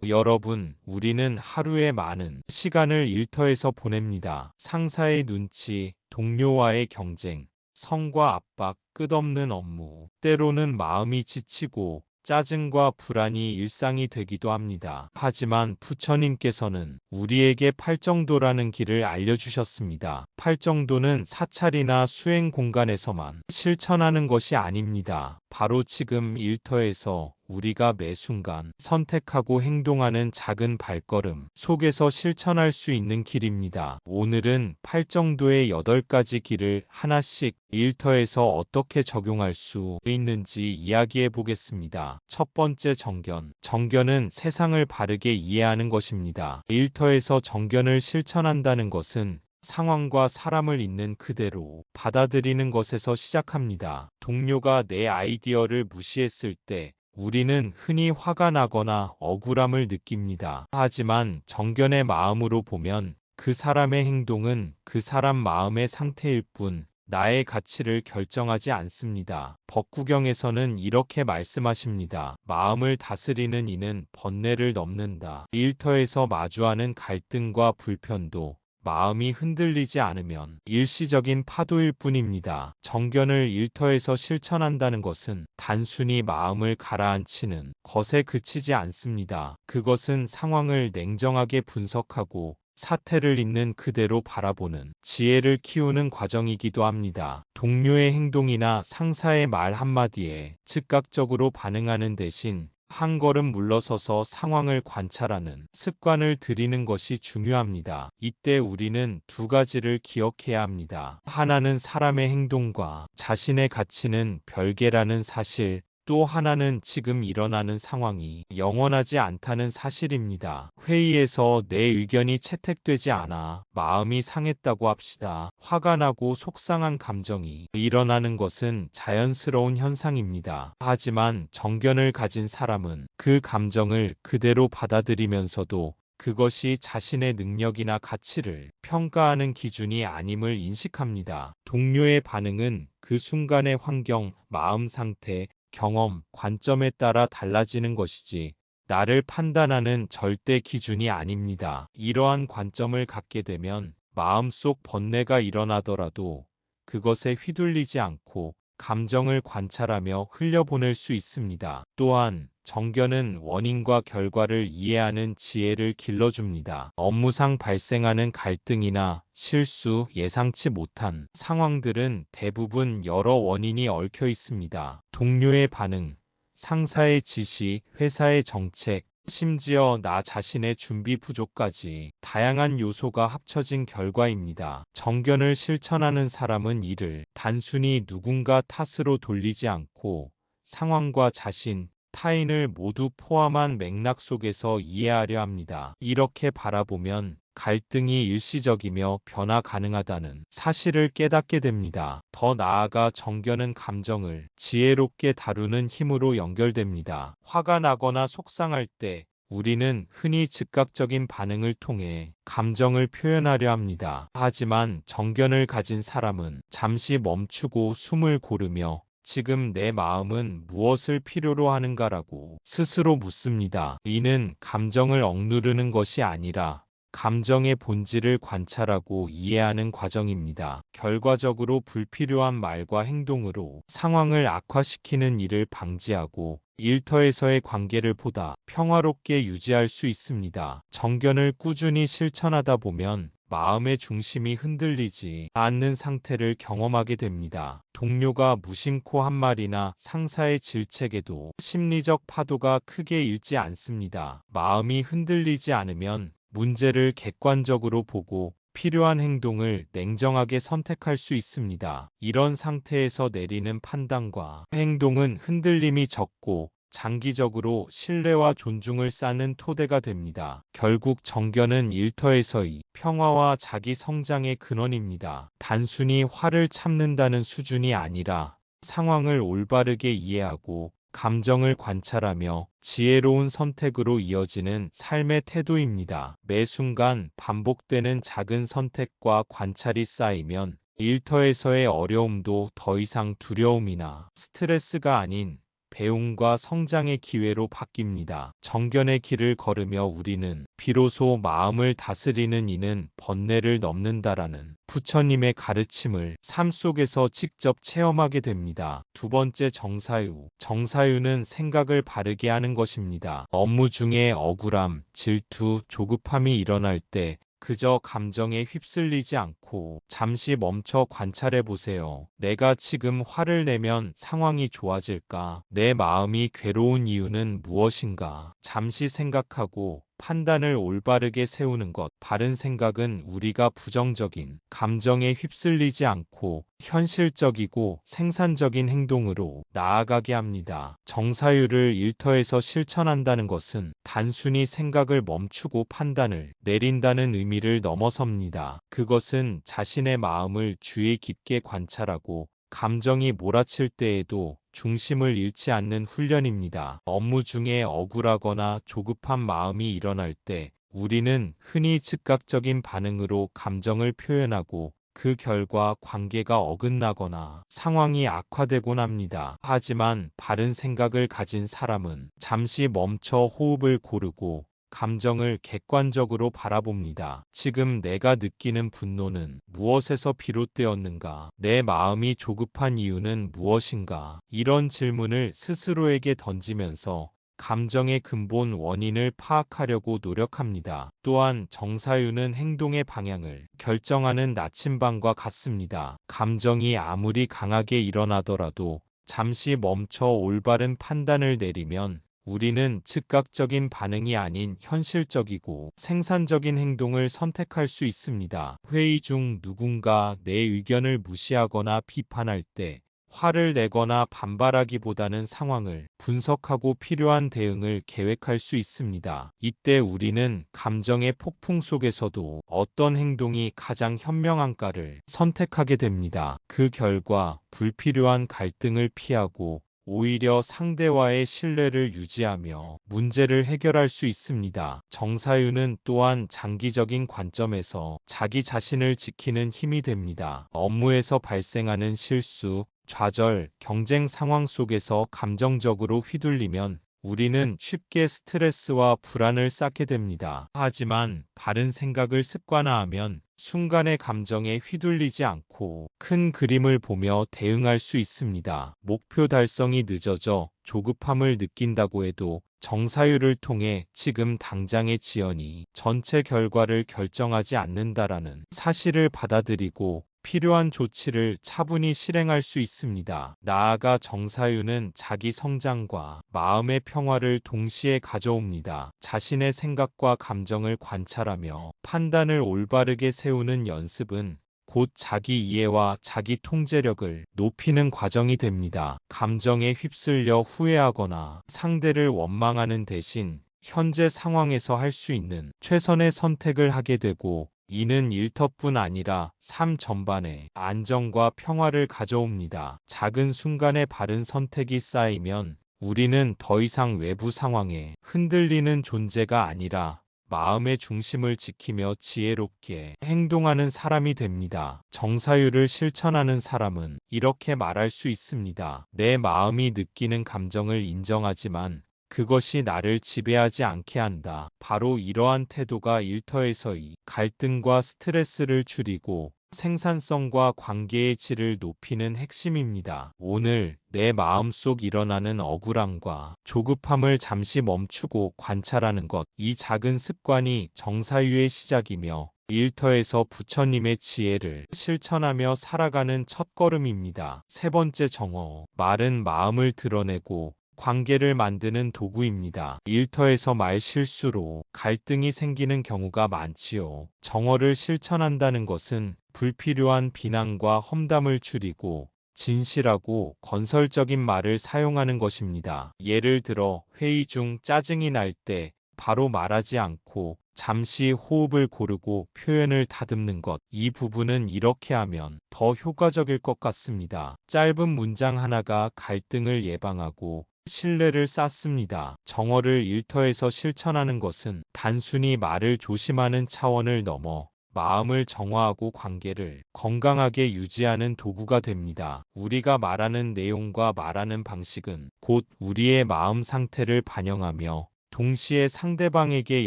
여러분, 우리는 하루에 많은 시간을 일터에서 보냅니다. 상사의 눈치, 동료와의 경쟁, 성과 압박, 끝없는 업무, 때로는 마음이 지치고 짜증과 불안이 일상이 되기도 합니다. 하지만 부처님께서는 우리에게 팔정도라는 길을 알려주셨습니다. 팔정도는 사찰이나 수행 공간에서만 실천하는 것이 아닙니다. 바로 지금 일터에서 우리가 매 순간 선택하고 행동하는 작은 발걸음 속에서 실천할 수 있는 길입니다. 오늘은 팔정도의 8가지 길을 하나씩 일터에서 어떻게 적용할 수 있는지 이야기해 보겠습니다. 첫 번째, 정견. 정견은 세상을 바르게 이해하는 것입니다. 일터에서 정견을 실천한다는 것은 상황과 사람을 있는 그대로 받아들이는 것에서 시작합니다. 동료가 내 아이디어를 무시했을 때 우리는 흔히 화가 나거나 억울함을 느낍니다. 하지만 정견의 마음으로 보면 그 사람의 행동은 그 사람 마음의 상태일 뿐 나의 가치를 결정하지 않습니다. 법구경에서는 이렇게 말씀하십니다. 마음을 다스리는 이는 번뇌를 넘는다. 일터에서 마주하는 갈등과 불편도 마음이 흔들리지 않으면 일시적인 파도일 뿐입니다. 정견을 일터에서 실천한다는 것은 단순히 마음을 가라앉히는 것에 그치지 않습니다. 그것은 상황을 냉정하게 분석하고 사태를 있는 그대로 바라보는 지혜를 키우는 과정이기도 합니다. 동료의 행동이나 상사의 말 한마디에 즉각적으로 반응하는 대신 한 걸음 물러서서 상황을 관찰하는 습관을 들이는 것이 중요합니다. 이때 우리는 2가지를 기억해야 합니다. 하나는 사람의 행동과 자신의 가치는 별개라는 사실, 또 하나는 지금 일어나는 상황이 영원하지 않다는 사실입니다. 회의에서 내 의견이 채택되지 않아 마음이 상했다고 합시다. 화가 나고 속상한 감정이 일어나는 것은 자연스러운 현상입니다. 하지만 정견을 가진 사람은 그 감정을 그대로 받아들이면서도 그것이 자신의 능력이나 가치를 평가하는 기준이 아님을 인식합니다. 동료의 반응은 그 순간의 환경, 마음 상태, 경험, 관점에 따라 달라지는 것이지 나를 판단하는 절대 기준이 아닙니다. 이러한 관점을 갖게 되면 마음속 번뇌가 일어나더라도 그것에 휘둘리지 않고 감정을 관찰하며 흘려보낼 수 있습니다. 또한 정견은 원인과 결과를 이해하는 지혜를 길러줍니다. 업무상 발생하는 갈등이나 실수, 예상치 못한 상황들은 대부분 여러 원인이 얽혀 있습니다. 동료의 반응, 상사의 지시, 회사의 정책, 심지어 나 자신의 준비 부족까지 다양한 요소가 합쳐진 결과입니다. 정견을 실천하는 사람은 이를 단순히 누군가 탓으로 돌리지 않고 상황과 자신, 타인을 모두 포함한 맥락 속에서 이해하려 합니다. 이렇게 바라보면 갈등이 일시적이며 변화 가능하다는 사실을 깨닫게 됩니다. 더 나아가 정견은 감정을 지혜롭게 다루는 힘으로 연결됩니다. 화가 나거나 속상할 때 우리는 흔히 즉각적인 반응을 통해 감정을 표현하려 합니다. 하지만 정견을 가진 사람은 잠시 멈추고 숨을 고르며 지금 내 마음은 무엇을 필요로 하는가라고 스스로 묻습니다. 이는 감정을 억누르는 것이 아니라 감정의 본질을 관찰하고 이해하는 과정입니다. 결과적으로 불필요한 말과 행동으로 상황을 악화시키는 일을 방지하고 일터에서의 관계를 보다 평화롭게 유지할 수 있습니다. 정견을 꾸준히 실천하다 보면 마음의 중심이 흔들리지 않는 상태를 경험하게 됩니다. 동료가 무심코 한 말이나 상사의 질책에도 심리적 파도가 크게 일지 않습니다. 마음이 흔들리지 않으면 문제를 객관적으로 보고 필요한 행동을 냉정하게 선택할 수 있습니다. 이런 상태에서 내리는 판단과 행동은 흔들림이 적고 장기적으로 신뢰와 존중을 쌓는 토대가 됩니다. 결국 정견은 일터에서의 평화와 자기 성장의 근원입니다. 단순히 화를 참는다는 수준이 아니라 상황을 올바르게 이해하고 감정을 관찰하며 지혜로운 선택으로 이어지는 삶의 태도입니다. 매 순간 반복되는 작은 선택과 관찰이 쌓이면 일터에서의 어려움도 더 이상 두려움이나 스트레스가 아닌 배움과 성장의 기회로 바뀝니다. 정견의 길을 걸으며 우리는 비로소 마음을 다스리는 이는 번뇌를 넘는다라는 부처님의 가르침을 삶 속에서 직접 체험하게 됩니다. 두 번째, 정사유. 정사유는 생각을 바르게 하는 것입니다. 업무 중에 억울함, 질투, 조급함이 일어날 때 그저 감정에 휩쓸리지 않고 잠시 멈춰 관찰해 보세요. 내가 지금 화를 내면 상황이 좋아질까? 내 마음이 괴로운 이유는 무엇인가? 잠시 생각하고 판단을 올바르게 세우는 것. 바른 생각은 우리가 부정적인 감정에 휩쓸리지 않고 현실적이고 생산적인 행동으로 나아가게 합니다. 정사유를 일터에서 실천한다는 것은 단순히 생각을 멈추고 판단을 내린다는 의미를 넘어섭니다. 그것은 자신의 마음을 주의 깊게 관찰하고 감정이 몰아칠 때에도 중심을 잃지 않는 훈련입니다. 업무 중에 억울하거나 조급한 마음이 일어날 때 우리는 흔히 즉각적인 반응으로 감정을 표현하고 그 결과 관계가 어긋나거나 상황이 악화되곤 합니다. 하지만 바른 생각을 가진 사람은 잠시 멈춰 호흡을 고르고 감정을 객관적으로 바라봅니다. 지금 내가 느끼는 분노는 무엇에서 비롯되었는가? 내 마음이 조급한 이유는 무엇인가? 이런 질문을 스스로에게 던지면서 감정의 근본 원인을 파악하려고 노력합니다. 또한 정사유는 행동의 방향을 결정하는 나침반과 같습니다. 감정이 아무리 강하게 일어나더라도 잠시 멈춰 올바른 판단을 내리면 우리는 즉각적인 반응이 아닌 현실적이고 생산적인 행동을 선택할 수 있습니다. 회의 중 누군가 내 의견을 무시하거나 비판할 때 화를 내거나 반발하기보다는 상황을 분석하고 필요한 대응을 계획할 수 있습니다. 이때 우리는 감정의 폭풍 속에서도 어떤 행동이 가장 현명한가를 선택하게 됩니다. 그 결과 불필요한 갈등을 피하고 오히려 상대와의 신뢰를 유지하며 문제를 해결할 수 있습니다. 정사유는 또한 장기적인 관점에서 자기 자신을 지키는 힘이 됩니다. 업무에서 발생하는 실수, 좌절, 경쟁 상황 속에서 감정적으로 휘둘리면 우리는 쉽게 스트레스와 불안을 쌓게 됩니다. 하지만 바른 생각을 습관화하면 순간의 감정에 휘둘리지 않고 큰 그림을 보며 대응할 수 있습니다. 목표 달성이 늦어져 조급함을 느낀다고 해도 정사유를 통해 지금 당장의 지연이 전체 결과를 결정하지 않는다라는 사실을 받아들이고 필요한 조치를 차분히 실행할 수 있습니다. 나아가 정사유는 자기 성장과 마음의 평화를 동시에 가져옵니다. 자신의 생각과 감정을 관찰하며 판단을 올바르게 세우는 연습은 곧 자기 이해와 자기 통제력을 높이는 과정이 됩니다. 감정에 휩쓸려 후회하거나 상대를 원망하는 대신 현재 상황에서 할 수 있는 최선의 선택을 하게 되고 이는 일터뿐 아니라 삶 전반에 안정과 평화를 가져옵니다. 작은 순간에 바른 선택이 쌓이면 우리는 더 이상 외부 상황에 흔들리는 존재가 아니라 마음의 중심을 지키며 지혜롭게 행동하는 사람이 됩니다. 정사유를 실천하는 사람은 이렇게 말할 수 있습니다. 내 마음이 느끼는 감정을 인정하지만 그것이 나를 지배하지 않게 한다. 바로 이러한 태도가 일터에서의 갈등과 스트레스를 줄이고 생산성과 관계의 질을 높이는 핵심입니다. 오늘 내 마음속 일어나는 억울함과 조급함을 잠시 멈추고 관찰하는 것, 이 작은 습관이 정사유의 시작이며 일터에서 부처님의 지혜를 실천하며 살아가는 첫걸음입니다. 세 번째, 정어. 말은 마음을 드러내고 관계를 만드는 도구입니다. 일터에서 말 실수로 갈등이 생기는 경우가 많지요. 정어를 실천한다는 것은 불필요한 비난과 험담을 줄이고 진실하고 건설적인 말을 사용하는 것입니다. 예를 들어 회의 중 짜증이 날 때 바로 말하지 않고 잠시 호흡을 고르고 표현을 다듬는 것. 이 부분은 이렇게 하면 더 효과적일 것 같습니다. 짧은 문장 하나가 갈등을 예방하고 신뢰를 쌓습니다. 정어를 일터에서 실천하는 것은 단순히 말을 조심하는 차원을 넘어 마음을 정화하고 관계를 건강하게 유지하는 도구가 됩니다. 우리가 말하는 내용과 말하는 방식은 곧 우리의 마음 상태를 반영하며 동시에 상대방에게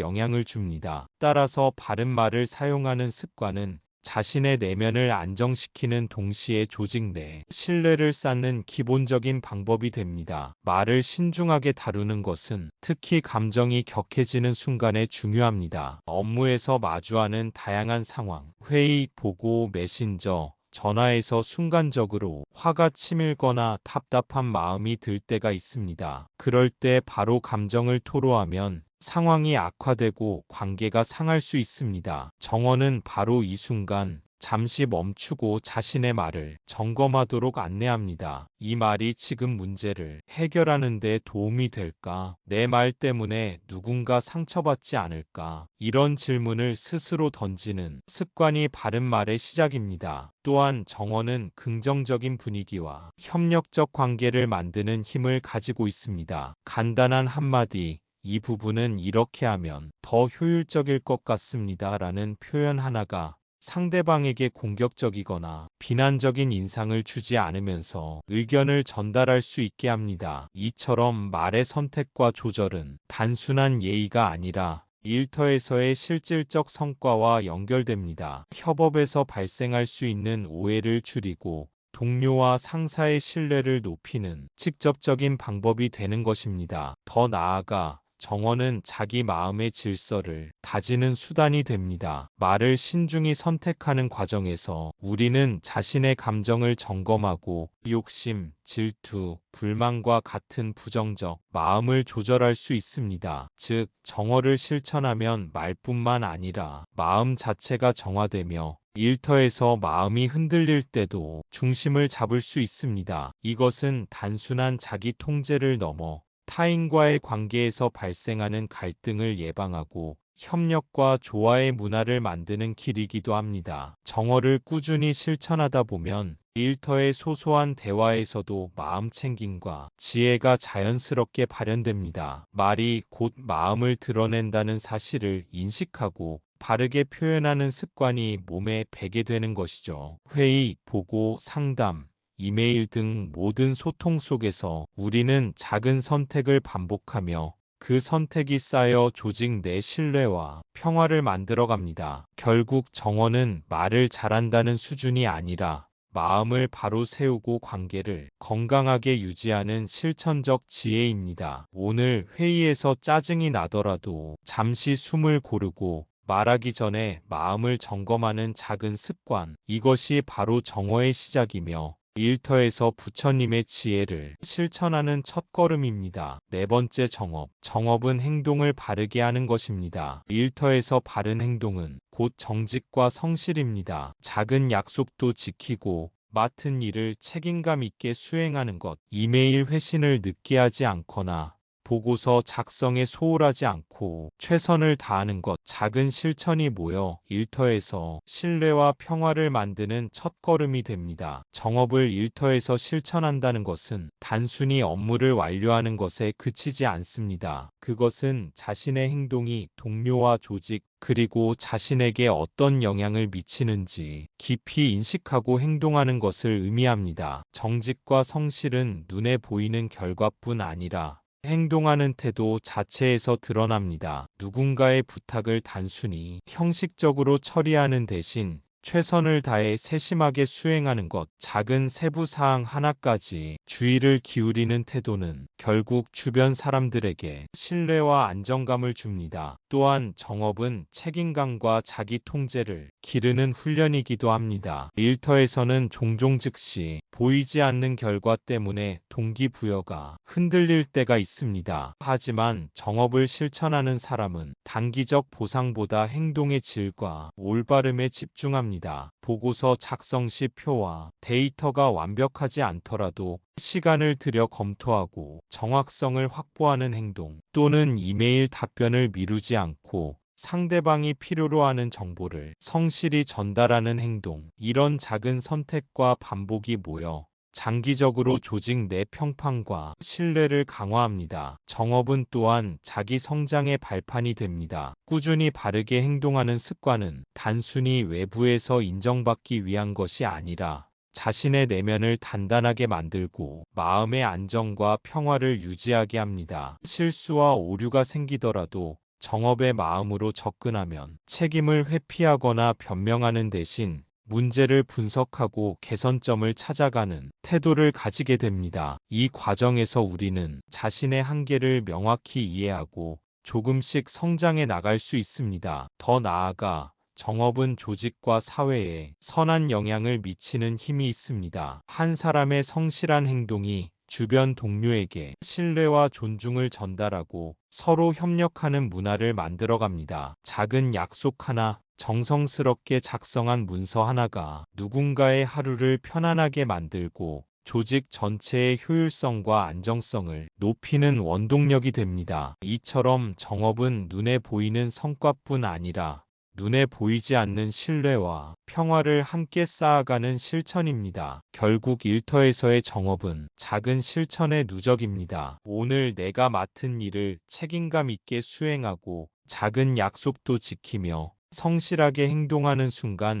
영향을 줍니다. 따라서 바른 말을 사용하는 습관은 자신의 내면을 안정시키는 동시에 조직 내 신뢰를 쌓는 기본적인 방법이 됩니다. 말을 신중하게 다루는 것은 특히 감정이 격해지는 순간에 중요합니다. 업무에서 마주하는 다양한 상황, 회의, 보고, 메신저, 전화에서 순간적으로 화가 치밀거나 답답한 마음이 들 때가 있습니다. 그럴 때 바로 감정을 토로하면 상황이 악화되고 관계가 상할 수 있습니다. 정원은 바로 이 순간 잠시 멈추고 자신의 말을 점검하도록 안내합니다. 이 말이 지금 문제를 해결하는 데 도움이 될까? 내 말 때문에 누군가 상처받지 않을까? 이런 질문을 스스로 던지는 습관이 바른 말의 시작입니다. 또한 정원은 긍정적인 분위기와 협력적 관계를 만드는 힘을 가지고 있습니다. 간단한 한마디, 이 부분은 이렇게 하면 더 효율적일 것 같습니다. 라는 표현 하나가 상대방에게 공격적이거나 비난적인 인상을 주지 않으면서 의견을 전달할 수 있게 합니다. 이처럼 말의 선택과 조절은 단순한 예의가 아니라 일터에서의 실질적 성과와 연결됩니다. 협업에서 발생할 수 있는 오해를 줄이고 동료와 상사의 신뢰를 높이는 직접적인 방법이 되는 것입니다. 더 나아가 정언은 자기 마음의 질서를 다지는 수단이 됩니다. 말을 신중히 선택하는 과정에서 우리는 자신의 감정을 점검하고 욕심, 질투, 불만과 같은 부정적 마음을 조절할 수 있습니다. 즉, 정어를 실천하면 말뿐만 아니라 마음 자체가 정화되며 일터에서 마음이 흔들릴 때도 중심을 잡을 수 있습니다. 이것은 단순한 자기 통제를 넘어 타인과의 관계에서 발생하는 갈등을 예방하고 협력과 조화의 문화를 만드는 길이기도 합니다. 정어를 꾸준히 실천하다 보면 일터의 소소한 대화에서도 마음 챙김과 지혜가 자연스럽게 발현됩니다. 말이 곧 마음을 드러낸다는 사실을 인식하고 바르게 표현하는 습관이 몸에 배게 되는 것이죠. 회의, 보고, 상담, 이메일 등 모든 소통 속에서 우리는 작은 선택을 반복하며 그 선택이 쌓여 조직 내 신뢰와 평화를 만들어갑니다. 결국 정언은 말을 잘한다는 수준이 아니라 마음을 바로 세우고 관계를 건강하게 유지하는 실천적 지혜입니다. 오늘 회의에서 짜증이 나더라도 잠시 숨을 고르고 말하기 전에 마음을 점검하는 작은 습관, 이것이 바로 정어의 시작이며 일터에서 부처님의 지혜를 실천하는 첫걸음입니다. 네 번째 정업. 정업은 행동을 바르게 하는 것입니다. 일터에서 바른 행동은 곧 정직과 성실입니다. 작은 약속도 지키고 맡은 일을 책임감 있게 수행하는 것. 이메일 회신을 늦게 하지 않거나 보고서 작성에 소홀하지 않고 최선을 다하는 것. 작은 실천이 모여 일터에서 신뢰와 평화를 만드는 첫걸음이 됩니다. 정업을 일터에서 실천한다는 것은 단순히 업무를 완료하는 것에 그치지 않습니다. 그것은 자신의 행동이 동료와 조직, 그리고 자신에게 어떤 영향을 미치는지 깊이 인식하고 행동하는 것을 의미합니다. 정직과 성실은 눈에 보이는 결과뿐 아니라 행동하는 태도 자체에서 드러납니다. 누군가의 부탁을 단순히 형식적으로 처리하는 대신 최선을 다해 세심하게 수행하는 것, 작은 세부 사항 하나까지 주의를 기울이는 태도는 결국 주변 사람들에게 신뢰와 안정감을 줍니다. 또한 정업은 책임감과 자기 통제를 기르는 훈련이기도 합니다. 일터에서는 종종 즉시 보이지 않는 결과 때문에 동기부여가 흔들릴 때가 있습니다. 하지만 정업을 실천하는 사람은 단기적 보상보다 행동의 질과 올바름에 집중합니다. 보고서 작성 시 표와 데이터가 완벽하지 않더라도 시간을 들여 검토하고 정확성을 확보하는 행동, 또는 이메일 답변을 미루지 않고 상대방이 필요로 하는 정보를 성실히 전달하는 행동, 이런 작은 선택과 반복이 모여 장기적으로 조직 내 평판과 신뢰를 강화합니다. 정업은 또한 자기 성장의 발판이 됩니다. 꾸준히 바르게 행동하는 습관은 단순히 외부에서 인정받기 위한 것이 아니라 자신의 내면을 단단하게 만들고 마음의 안정과 평화를 유지하게 합니다. 실수와 오류가 생기더라도 정업의 마음으로 접근하면 책임을 회피하거나 변명하는 대신 문제를 분석하고 개선점을 찾아가는 태도를 가지게 됩니다. 이 과정에서 우리는 자신의 한계를 명확히 이해하고 조금씩 성장해 나갈 수 있습니다. 더 나아가 정업은 조직과 사회에 선한 영향을 미치는 힘이 있습니다. 한 사람의 성실한 행동이 주변 동료에게 신뢰와 존중을 전달하고 서로 협력하는 문화를 만들어갑니다. 작은 약속 하나, 정성스럽게 작성한 문서 하나가 누군가의 하루를 편안하게 만들고 조직 전체의 효율성과 안정성을 높이는 원동력이 됩니다. 이처럼 정업은 눈에 보이는 성과뿐 아니라 눈에 보이지 않는 신뢰와 평화를 함께 쌓아가는 실천입니다. 결국 일터에서의 정업은 작은 실천의 누적입니다. 오늘 내가 맡은 일을 책임감 있게 수행하고 작은 약속도 지키며 성실하게 행동하는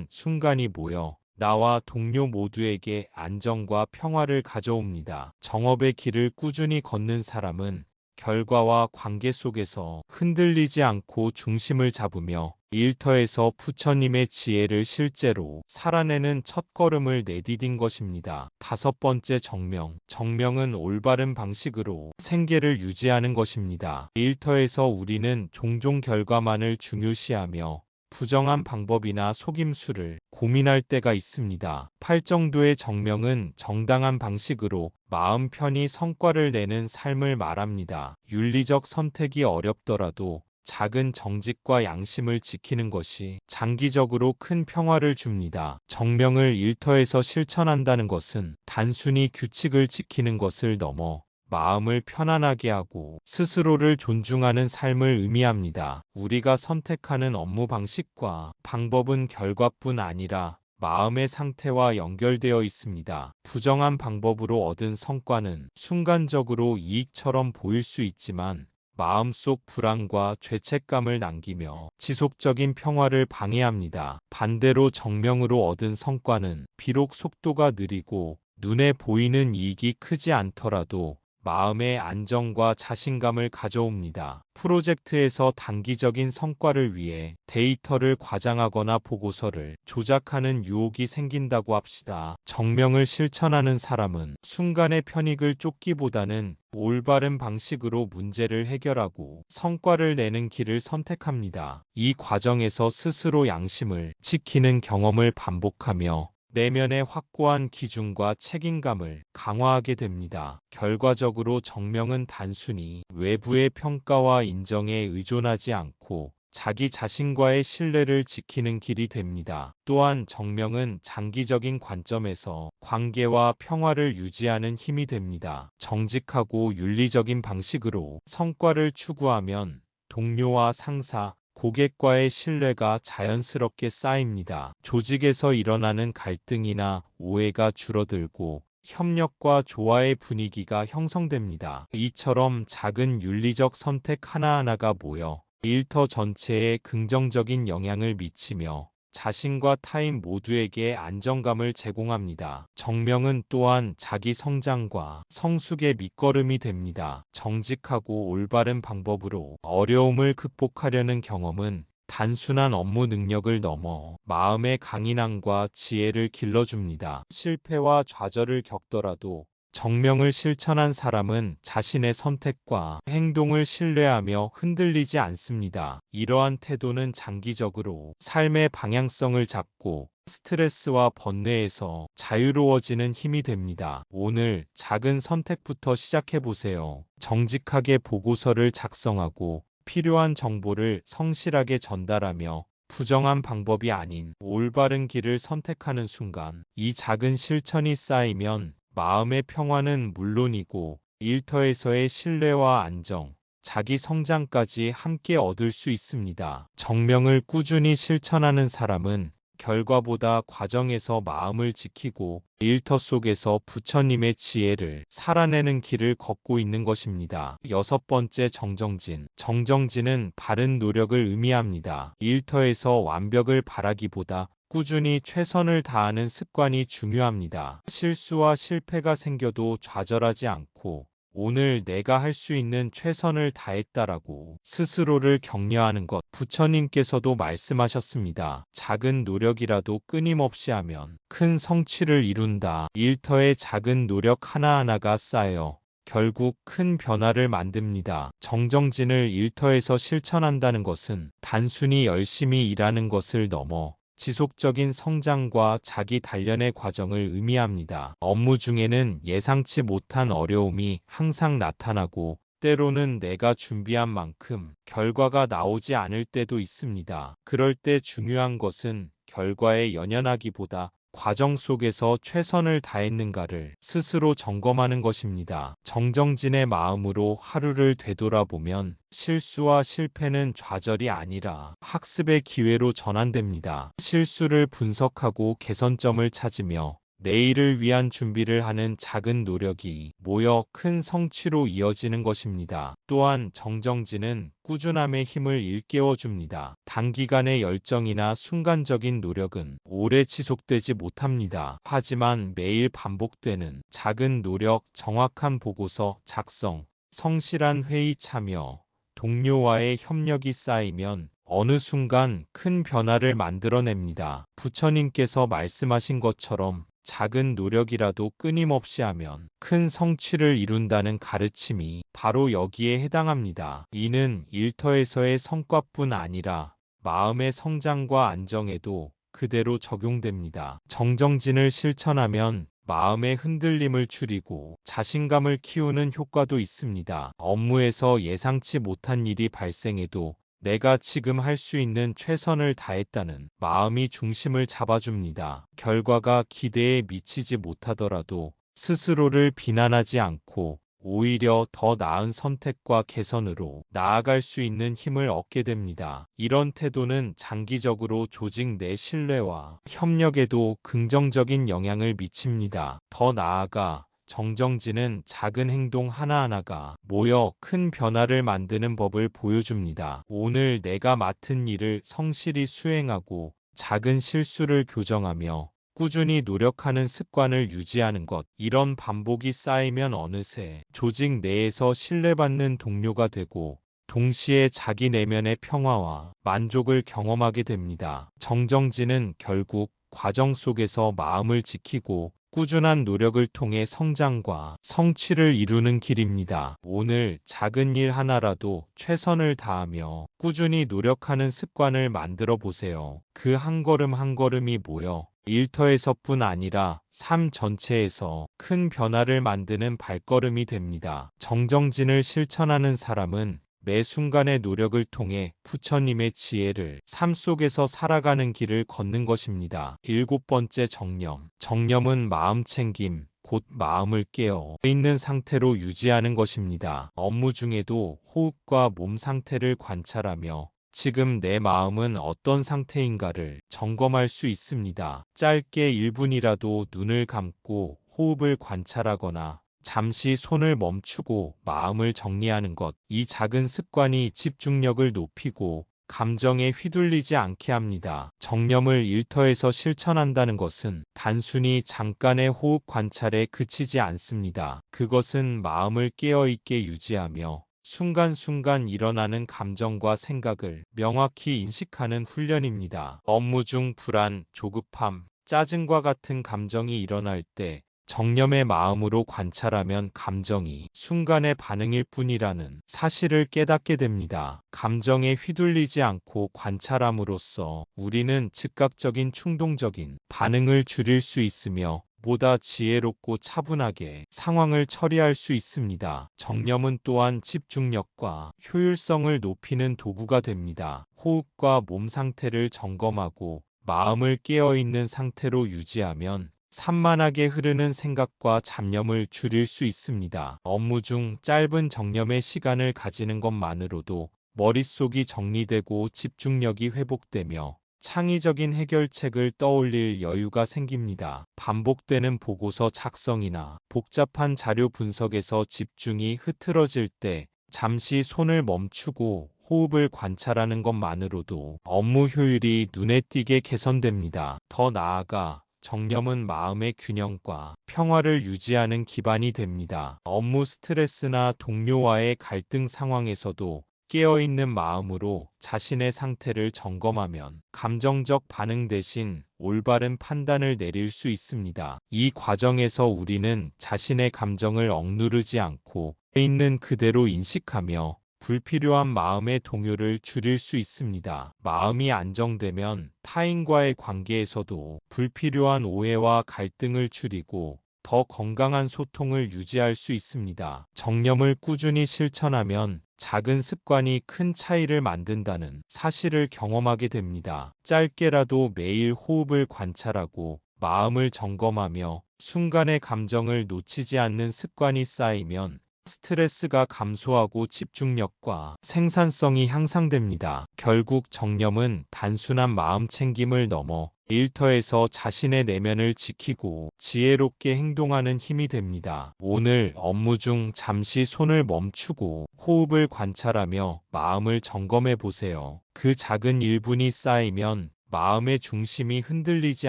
순간이 모여 나와 동료 모두에게 안정과 평화를 가져옵니다. 정업의 길을 꾸준히 걷는 사람은 결과와 관계 속에서 흔들리지 않고 중심을 잡으며 일터에서 부처님의 지혜를 실제로 살아내는 첫걸음을 내디딘 것입니다. 다섯 번째 정명. 정명은 올바른 방식으로 생계를 유지하는 것입니다. 일터에서 우리는 종종 결과만을 중요시하며 부정한 방법이나 속임수를 고민할 때가 있습니다. 팔정도의 정명은 정당한 방식으로 마음 편히 성과를 내는 삶을 말합니다. 윤리적 선택이 어렵더라도 작은 정직과 양심을 지키는 것이 장기적으로 큰 평화를 줍니다. 정명을 일터에서 실천한다는 것은 단순히 규칙을 지키는 것을 넘어 마음을 편안하게 하고 스스로를 존중하는 삶을 의미합니다. 우리가 선택하는 업무 방식과 방법은 결과뿐 아니라 마음의 상태와 연결되어 있습니다. 부정한 방법으로 얻은 성과는 순간적으로 이익처럼 보일 수 있지만 마음속 불안과 죄책감을 남기며 지속적인 평화를 방해합니다. 반대로 정명으로 얻은 성과는 비록 속도가 느리고 눈에 보이는 이익이 크지 않더라도 마음의 안정과 자신감을 가져옵니다. 프로젝트에서 단기적인 성과를 위해 데이터를 과장하거나 보고서를 조작하는 유혹이 생긴다고 합시다. 정명을 실천하는 사람은 순간의 편익을 쫓기보다는 올바른 방식으로 문제를 해결하고 성과를 내는 길을 선택합니다. 이 과정에서 스스로 양심을 지키는 경험을 반복하며 내면의 확고한 기준과 책임감을 강화하게 됩니다. 결과적으로 정명은 단순히 외부의 평가와 인정에 의존하지 않고 자기 자신과의 신뢰를 지키는 길이 됩니다. 또한 정명은 장기적인 관점에서 관계와 평화를 유지하는 힘이 됩니다. 정직하고 윤리적인 방식으로 성과를 추구하면 동료와 상사, 고객과의 신뢰가 자연스럽게 쌓입니다. 조직에서 일어나는 갈등이나 오해가 줄어들고 협력과 조화의 분위기가 형성됩니다. 이처럼 작은 윤리적 선택 하나하나가 모여 일터 전체에 긍정적인 영향을 미치며 자신과 타인 모두에게 안정감을 제공합니다. 정명은 또한 자기 성장과 성숙의 밑거름이 됩니다. 정직하고 올바른 방법으로 어려움을 극복하려는 경험은 단순한 업무 능력을 넘어 마음의 강인함과 지혜를 길러줍니다. 실패와 좌절을 겪더라도 정명을 실천한 사람은 자신의 선택과 행동을 신뢰하며 흔들리지 않습니다. 이러한 태도는 장기적으로 삶의 방향성을 잡고 스트레스와 번뇌에서 자유로워지는 힘이 됩니다. 오늘 작은 선택부터 시작해보세요. 정직하게 보고서를 작성하고 필요한 정보를 성실하게 전달하며 부정한 방법이 아닌 올바른 길을 선택하는 순간 이 작은 실천이 쌓이면 마음의 평화는 물론이고 일터에서의 신뢰와 안정, 자기 성장까지 함께 얻을 수 있습니다. 정명을 꾸준히 실천하는 사람은 결과보다 과정에서 마음을 지키고 일터 속에서 부처님의 지혜를 살아내는 길을 걷고 있는 것입니다. 여섯 번째 정정진. 정정진은 바른 노력을 의미합니다. 일터에서 완벽을 바라기보다 꾸준히 최선을 다하는 습관이 중요합니다. 실수와 실패가 생겨도 좌절하지 않고 오늘 내가 할 수 있는 최선을 다했다라고 스스로를 격려하는 것. 부처님께서도 말씀하셨습니다. 작은 노력이라도 끊임없이 하면 큰 성취를 이룬다. 일터의 작은 노력 하나하나가 쌓여 결국 큰 변화를 만듭니다. 정정진을 일터에서 실천한다는 것은 단순히 열심히 일하는 것을 넘어 지속적인 성장과 자기 단련의 과정을 의미합니다. 업무 중에는 예상치 못한 어려움이 항상 나타나고 때로는 내가 준비한 만큼 결과가 나오지 않을 때도 있습니다. 그럴 때 중요한 것은 결과에 연연하기보다 과정 속에서 최선을 다했는가를 스스로 점검하는 것입니다. 정정진의 마음으로 하루를 되돌아보면 실수와 실패는 좌절이 아니라 학습의 기회로 전환됩니다. 실수를 분석하고 개선점을 찾으며 내일을 위한 준비를 하는 작은 노력이 모여 큰 성취로 이어지는 것입니다. 또한 정정진은 꾸준함의 힘을 일깨워줍니다. 단기간의 열정이나 순간적인 노력은 오래 지속되지 못합니다. 하지만 매일 반복되는 작은 노력, 정확한 보고서 작성, 성실한 회의 참여, 동료와의 협력이 쌓이면 어느 순간 큰 변화를 만들어냅니다. 부처님께서 말씀하신 것처럼 작은 노력이라도 끊임없이 하면 큰 성취를 이룬다는 가르침이 바로 여기에 해당합니다. 이는 일터에서의 성과뿐 아니라 마음의 성장과 안정에도 그대로 적용됩니다. 정정진을 실천하면 마음의 흔들림을 줄이고 자신감을 키우는 효과도 있습니다. 업무에서 예상치 못한 일이 발생해도 내가 지금 할 수 있는 최선을 다했다는 마음이 중심을 잡아줍니다. 결과가 기대에 미치지 못하더라도 스스로를 비난하지 않고 오히려 더 나은 선택과 개선으로 나아갈 수 있는 힘을 얻게 됩니다. 이런 태도는 장기적으로 조직 내 신뢰와 협력에도 긍정적인 영향을 미칩니다. 더 나아가 정정진은 작은 행동 하나하나가 모여 큰 변화를 만드는 법을 보여줍니다. 오늘 내가 맡은 일을 성실히 수행하고 작은 실수를 교정하며 꾸준히 노력하는 습관을 유지하는 것. 이런 반복이 쌓이면 어느새 조직 내에서 신뢰받는 동료가 되고 동시에 자기 내면의 평화와 만족을 경험하게 됩니다. 정정진은 결국 과정 속에서 마음을 지키고 꾸준한 노력을 통해 성장과 성취를 이루는 길입니다. 오늘 작은 일 하나라도 최선을 다하며 꾸준히 노력하는 습관을 만들어 보세요. 그 한 걸음 한 걸음이 모여 일터에서뿐 아니라 삶 전체에서 큰 변화를 만드는 발걸음이 됩니다. 정정진을 실천하는 사람은 매 순간의 노력을 통해 부처님의 지혜를 삶 속에서 살아가는 길을 걷는 것입니다. 일곱 번째 정념. 정념은 마음 챙김, 곧 마음을 깨어 있는 상태로 유지하는 것입니다. 업무 중에도 호흡과 몸 상태를 관찰하며 지금 내 마음은 어떤 상태인가를 점검할 수 있습니다. 짧게 1분이라도 눈을 감고 호흡을 관찰하거나 잠시 손을 멈추고 마음을 정리하는 것. 이 작은 습관이 집중력을 높이고 감정에 휘둘리지 않게 합니다. 정념을 일터에서 실천한다는 것은 단순히 잠깐의 호흡 관찰에 그치지 않습니다. 그것은 마음을 깨어있게 유지하며 순간순간 일어나는 감정과 생각을 명확히 인식하는 훈련입니다. 업무 중 불안, 조급함, 짜증과 같은 감정이 일어날 때 정념의 마음으로 관찰하면 감정이 순간의 반응일 뿐이라는 사실을 깨닫게 됩니다. 감정에 휘둘리지 않고 관찰함으로써 우리는 즉각적인 충동적인 반응을 줄일 수 있으며 보다 지혜롭고 차분하게 상황을 처리할 수 있습니다. 정념은 또한 집중력과 효율성을 높이는 도구가 됩니다. 호흡과 몸 상태를 점검하고 마음을 깨어있는 상태로 유지하면 산만하게 흐르는 생각과 잡념을 줄일 수 있습니다. 업무 중 짧은 정념의 시간을 가지는 것만으로도 머릿속이 정리되고 집중력이 회복되며 창의적인 해결책을 떠올릴 여유가 생깁니다. 반복되는 보고서 작성이나 복잡한 자료 분석에서 집중이 흐트러질 때 잠시 손을 멈추고 호흡을 관찰하는 것만으로도 업무 효율이 눈에 띄게 개선됩니다. 더 나아가 정념은 마음의 균형과 평화를 유지하는 기반이 됩니다. 업무 스트레스나 동료와의 갈등 상황에서도 깨어있는 마음으로 자신의 상태를 점검하면 감정적 반응 대신 올바른 판단을 내릴 수 있습니다. 이 과정에서 우리는 자신의 감정을 억누르지 않고 있는 그대로 인식하며 불필요한 마음의 동요를 줄일 수 있습니다. 마음이 안정되면 타인과의 관계에서도 불필요한 오해와 갈등을 줄이고 더 건강한 소통을 유지할 수 있습니다. 정념을 꾸준히 실천하면 작은 습관이 큰 차이를 만든다는 사실을 경험하게 됩니다. 짧게라도 매일 호흡을 관찰하고 마음을 점검하며 순간의 감정을 놓치지 않는 습관이 쌓이면 스트레스가 감소하고 집중력과 생산성이 향상됩니다. 결국 정념은 단순한 마음 챙김을 넘어 일터에서 자신의 내면을 지키고 지혜롭게 행동하는 힘이 됩니다. 오늘 업무 중 잠시 손을 멈추고 호흡을 관찰하며 마음을 점검해 보세요. 그 작은 1분이 쌓이면 마음의 중심이 흔들리지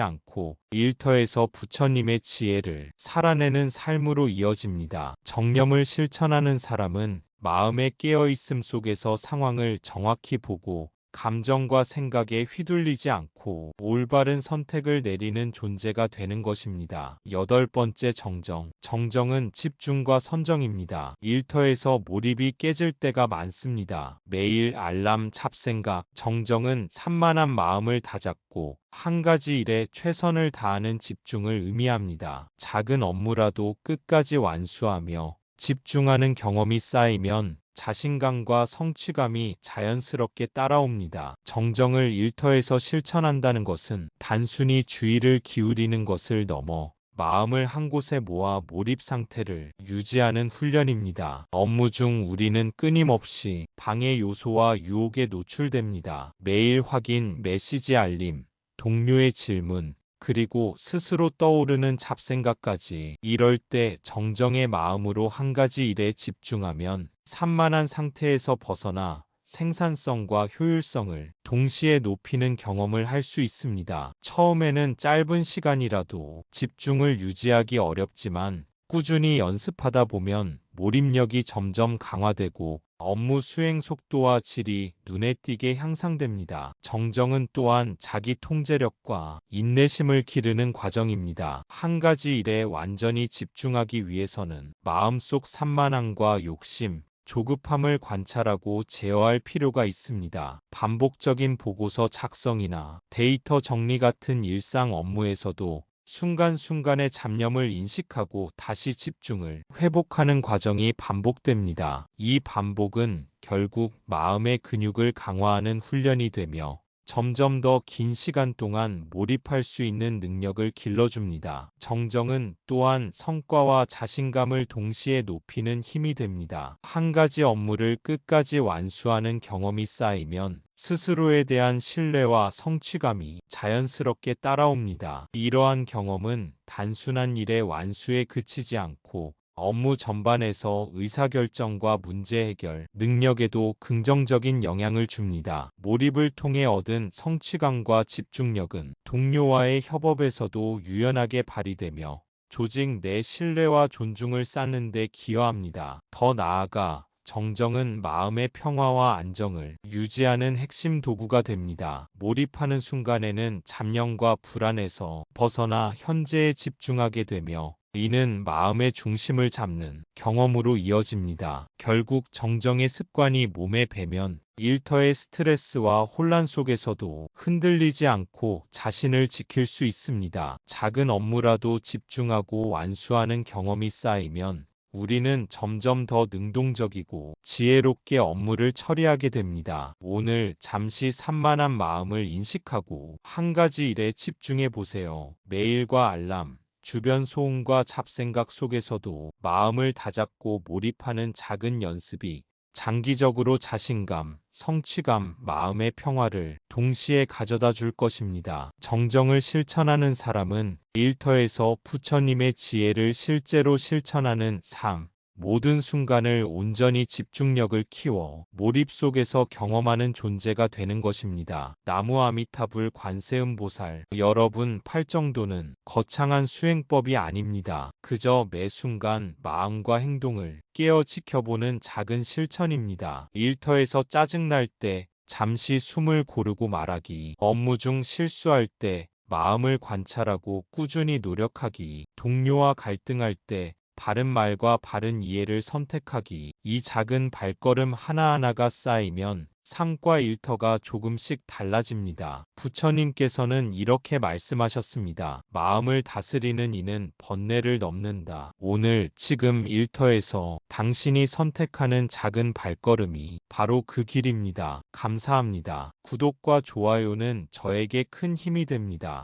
않고 일터에서 부처님의 지혜를 살아내는 삶으로 이어집니다. 정념을 실천하는 사람은 마음의 깨어있음 속에서 상황을 정확히 보고 감정과 생각에 휘둘리지 않고 올바른 선택을 내리는 존재가 되는 것입니다. 여덟 번째 정정. 정정은 집중과 선정입니다. 일터에서 몰입이 깨질 때가 많습니다. 매일 알람 잡생각. 정정은 산만한 마음을 다잡고 한 가지 일에 최선을 다하는 집중을 의미합니다. 작은 업무라도 끝까지 완수하며 집중하는 경험이 쌓이면 자신감과 성취감이 자연스럽게 따라옵니다. 정정을 일터에서 실천한다는 것은 단순히 주의를 기울이는 것을 넘어 마음을 한 곳에 모아 몰입 상태를 유지하는 훈련입니다. 업무 중 우리는 끊임없이 방해 요소와 유혹에 노출됩니다. 메일 확인, 메시지 알림, 동료의 질문, 그리고 스스로 떠오르는 잡생각까지. 이럴 때 정정의 마음으로 한 가지 일에 집중하면 산만한 상태에서 벗어나 생산성과 효율성을 동시에 높이는 경험을 할 수 있습니다. 처음에는 짧은 시간이라도 집중을 유지하기 어렵지만 꾸준히 연습하다 보면 몰입력이 점점 강화되고 업무 수행 속도와 질이 눈에 띄게 향상됩니다. 정정은 또한 자기 통제력과 인내심을 기르는 과정입니다. 한 가지 일에 완전히 집중하기 위해서는 마음속 산만함과 욕심, 조급함을 관찰하고 제어할 필요가 있습니다. 반복적인 보고서 작성이나 데이터 정리 같은 일상 업무에서도 순간순간의 잡념을 인식하고 다시 집중을 회복하는 과정이 반복됩니다. 이 반복은 결국 마음의 근육을 강화하는 훈련이 되며 점점 더 긴 시간 동안 몰입할 수 있는 능력을 길러줍니다. 정정은 또한 성과와 자신감을 동시에 높이는 힘이 됩니다. 한 가지 업무를 끝까지 완수하는 경험이 쌓이면 스스로에 대한 신뢰와 성취감이 자연스럽게 따라옵니다. 이러한 경험은 단순한 일의 완수에 그치지 않고 업무 전반에서 의사결정과 문제 해결 능력에도 긍정적인 영향을 줍니다. 몰입을 통해 얻은 성취감과 집중력은 동료와의 협업에서도 유연하게 발휘되며 조직 내 신뢰와 존중을 쌓는 데 기여합니다. 더 나아가 정정은 마음의 평화와 안정을 유지하는 핵심 도구가 됩니다. 몰입하는 순간에는 잡념과 불안에서 벗어나 현재에 집중하게 되며 이는 마음의 중심을 잡는 경험으로 이어집니다. 결국 정정의 습관이 몸에 배면 일터의 스트레스와 혼란 속에서도 흔들리지 않고 자신을 지킬 수 있습니다. 작은 업무라도 집중하고 완수하는 경험이 쌓이면 우리는 점점 더 능동적이고 지혜롭게 업무를 처리하게 됩니다. 오늘 잠시 산만한 마음을 인식하고 한 가지 일에 집중해 보세요. 메일과 알람, 주변 소음과 잡생각 속에서도 마음을 다잡고 몰입하는 작은 연습이 장기적으로 자신감, 성취감, 마음의 평화를 동시에 가져다 줄 것입니다. 정정을 실천하는 사람은 일터에서 부처님의 지혜를 실제로 실천하는 삶, 모든 순간을 온전히 집중력을 키워 몰입 속에서 경험하는 존재가 되는 것입니다. 나무 아미타불 관세음보살, 여러분 팔정도는 거창한 수행법이 아닙니다. 그저 매 순간 마음과 행동을 깨어 지켜보는 작은 실천입니다. 일터에서 짜증날 때 잠시 숨을 고르고 말하기, 업무 중 실수할 때 마음을 관찰하고 꾸준히 노력하기, 동료와 갈등할 때 바른 말과 바른 이해를 선택하기. 이 작은 발걸음 하나하나가 쌓이면 삶과 일터가 조금씩 달라집니다. 부처님께서는 이렇게 말씀하셨습니다. 마음을 다스리는 이는 번뇌를 넘는다. 오늘, 지금 일터에서 당신이 선택하는 작은 발걸음이 바로 그 길입니다. 감사합니다. 구독과 좋아요는 저에게 큰 힘이 됩니다.